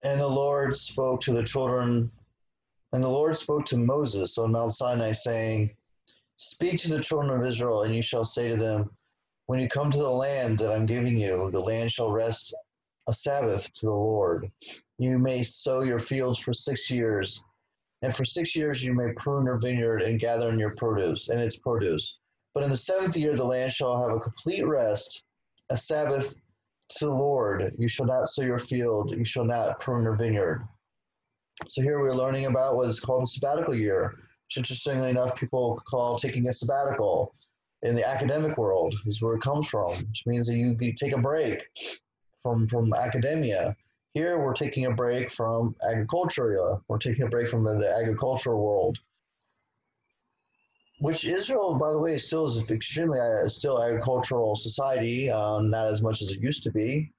And the Lord spoke to the children, and the Lord spoke to Moses on Mount Sinai, saying, Speak to the children of Israel, and you shall say to them, When you come to the land that I'm giving you, the land shall rest a Sabbath to the Lord. You may sow your fields for 6 years, and for 6 years you may prune your vineyard and gather in your produce and its produce. But in the seventh year the land shall have a complete rest, a Sabbath to the Lord. You shall not sow your field, you shall not prune your vineyard. So here we're learning about what is called a sabbatical year, which interestingly enough people call taking a sabbatical in the academic world, is where it comes from, which means that you take a break from academia. Here we're taking a break from agriculture. We're taking a break from the agricultural world, which Israel, by the way, still is extremely still agricultural society, not as much as it used to be.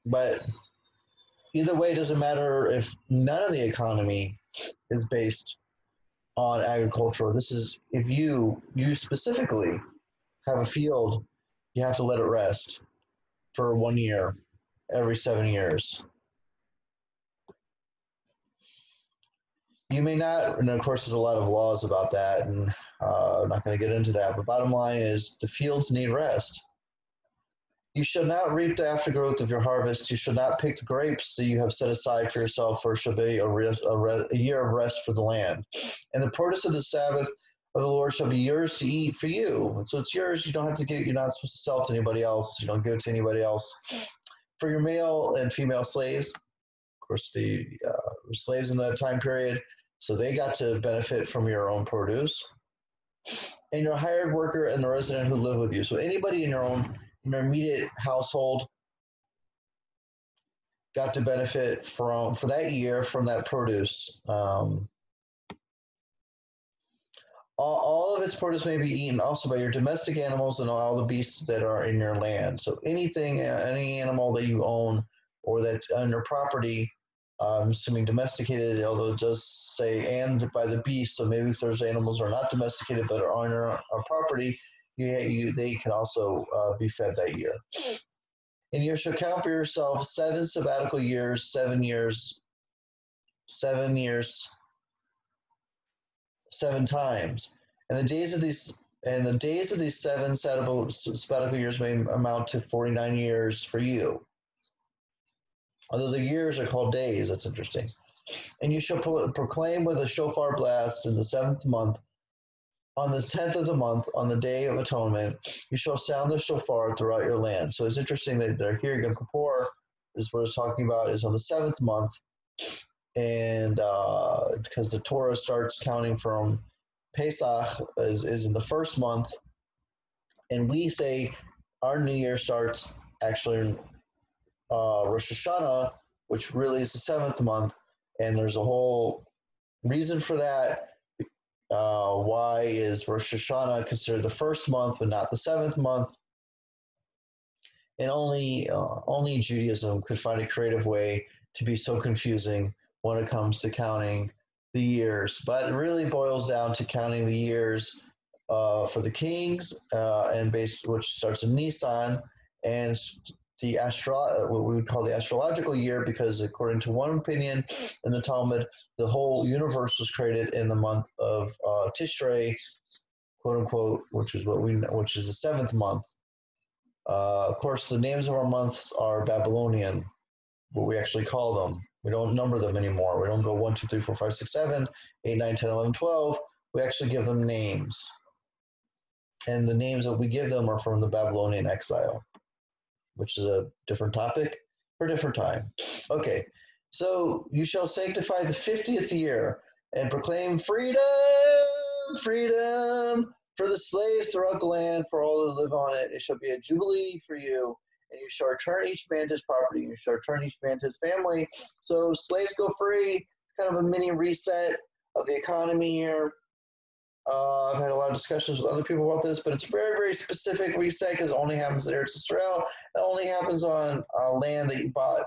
But either way, it doesn't matter if none of the economy is based on agriculture. This is if you specifically have a field, you have to let it rest for 1 year every 7 years. You may not, and of course, there's a lot of laws about that, and I'm not going to get into that. But bottom line is, the fields need rest. You shall not reap the aftergrowth of your harvest. You shall not pick the grapes that you have set aside for yourself, for it shall be a year of rest for the land. And the produce of the Sabbath of the Lord shall be yours to eat for you. So it's yours. You don't have to get. You're not supposed to sell it to anybody else. You don't give it to anybody else. For your male and female slaves, of course, the slaves in that time period, so they got to benefit from your own produce. And your hired worker and the resident who live with you. So anybody in your immediate household got to benefit for that year from that produce. All of its produce may be eaten also by your domestic animals and all the beasts that are in your land. So anything, any animal that you own or that's on your property, I'm assuming domesticated, although it does say and by the beast, so maybe if there's animals that are not domesticated but are on your property, they can also be fed that year. And you shall count for yourself 7 sabbatical years, 7 years, 7 years, 7 times. And the days of these 7 sabbatical years may amount to 49 years for you. Although the years are called days, that's interesting. And you shall proclaim with a shofar blast in the 7th month, on the 10th of the month, on the day of atonement, you shall sound the shofar throughout your land. So it's interesting that they're here. Yom Kippur is what it's talking about, is on the 7th month. And because the Torah starts counting from Pesach is in the 1st month. And we say our New Year starts actually in Rosh Hashanah, which really is the 7th month. And there's a whole reason for that. Why is Rosh Hashanah considered the 1st month but not the 7th month? And only Judaism could find a creative way to be so confusing when it comes to counting the years. But it really boils down to counting the years for the kings, which starts in Nisan, and what we would call the astrological year, because according to one opinion in the Talmud, the whole universe was created in the month of Tishrei, quote unquote, which is the 7th month. Of course, the names of our months are Babylonian, what we actually call them. We don't number them anymore. We don't go 1, 2, 3, 4, 5, 6, 7, 8, 9, 10, 11, 12. We actually give them names. And the names that we give them are from the Babylonian exile, which is a different topic for a different time. Okay, so you shall sanctify the 50th year and proclaim freedom, freedom for the slaves throughout the land, for all who live on it. It shall be a jubilee for you, and you shall return each man to his property, and you shall return each man to his family. So slaves go free. It's kind of a mini reset of the economy here. I've had a lot of discussions with other people about this, but it's very, very specific reset because it only happens in Eretz Israel. It only happens on land that you bought.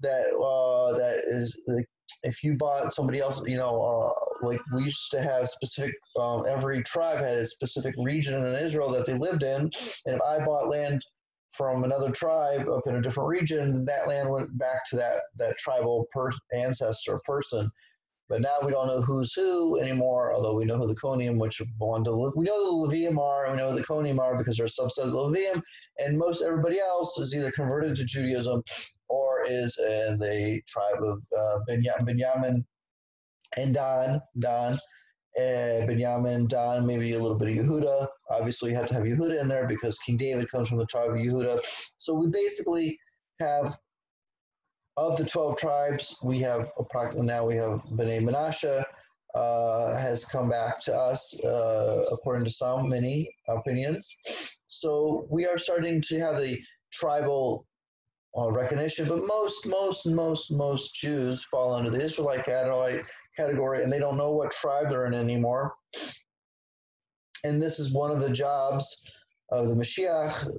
That is, like, if you bought somebody else, like we used to have specific. Every tribe had a specific region in Israel that they lived in, and if I bought land from another tribe up in a different region, that land went back to that tribal ancestor person. But now we don't know who's who anymore, although we know who the Kohanim, which belong to, we know the Levium are, and we know who the Kohanim are because they're a subset of the Levium, and most everybody else is either converted to Judaism or is in the tribe of Benjamin and Dan, Benjamin, Dan, maybe a little bit of Yehuda. Obviously, you have to have Yehuda in there because King David comes from the tribe of Yehuda. So we basically have, of the 12 tribes, we have now we have Bnei Menashe has come back to us, according to many opinions. So we are starting to have the tribal recognition, but most Jews fall under the Israelite category, and they don't know what tribe they're in anymore. And this is one of the jobs of the Mashiach,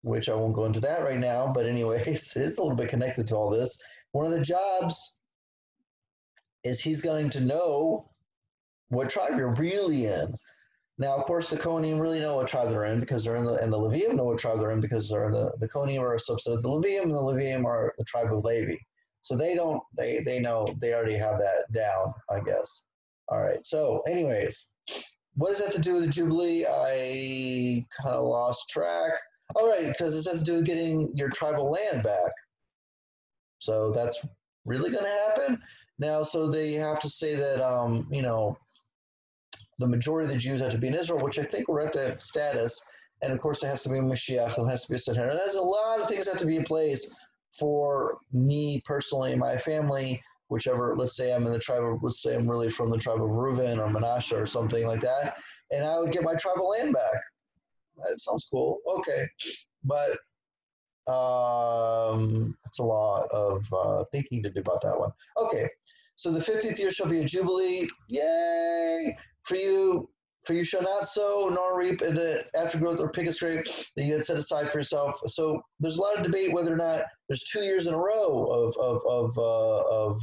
which I won't go into that right now, but anyways, it's a little bit connected to all this. One of the jobs is he's going to know what tribe you're really in. Now, of course, the Kohanim really know what tribe they're in because they're in and the Levium know what tribe they're in because they're in the Kohanim are a subset of the Levium, and the Levium are the tribe of Levi. So they know, they already have that down, I guess. All right, so anyways, what does that have to do with the Jubilee? I kind of lost track. All right, because it has to do with getting your tribal land back. So that's really going to happen? Now, so they have to say that, the majority of the Jews have to be in Israel, which I think we're at that status. And of course, it has to be a Mashiach, it has to be a Sanhedrin. There's a lot of things that have to be in place for me personally, my family, whichever, let's say I'm in the tribe of, let's say I'm really from the tribe of Reuven or Menashe or something like that, and I would get my tribal land back. That sounds cool. Okay. But that's a lot of thinking to do about that one. Okay. So the 50th year shall be a jubilee. Yay! For you shall not sow nor reap in the aftergrowth or pick a scrape that you had set aside for yourself. So there's a lot of debate whether or not there's 2 years in a row of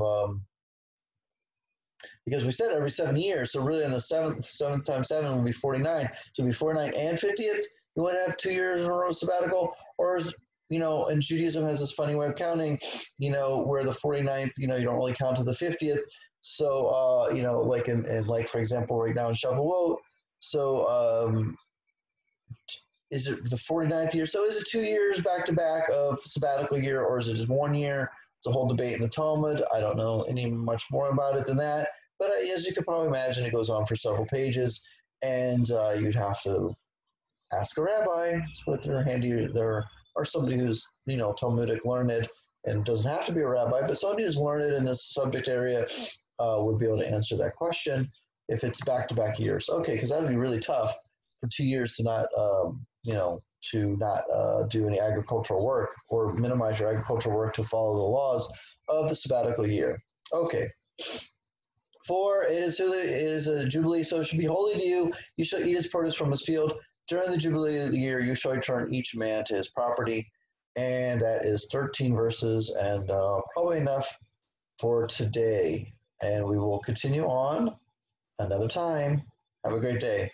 because we said every 7 years. So really in the seventh times 7 would be 49. So it'd be 49 and 50th. You want to have 2 years in a row sabbatical, or is, and Judaism has this funny way of counting, where the 49th, you don't really count to the 50th. So, like like for example, right now in Shavuot, so is it the 49th year? So is it 2 years back to back of sabbatical year, or is it just 1 year? It's a whole debate in the Talmud. I don't know any much more about it than that. But as you can probably imagine, it goes on for several pages, and you'd have to ask a rabbi, put their handy there, or somebody who's Talmudic learned, and doesn't have to be a rabbi, but somebody who's learned in this subject area would be able to answer that question if it's back-to-back years. Okay, because that would be really tough for 2 years to not, do any agricultural work or minimize your agricultural work to follow the laws of the sabbatical year. Okay. For it is a jubilee, so it should be holy to you. You shall eat its produce from his field. During the jubilee of the year, you shall return each man to his property. And that is 13 verses, and probably enough for today. And we will continue on another time. Have a great day.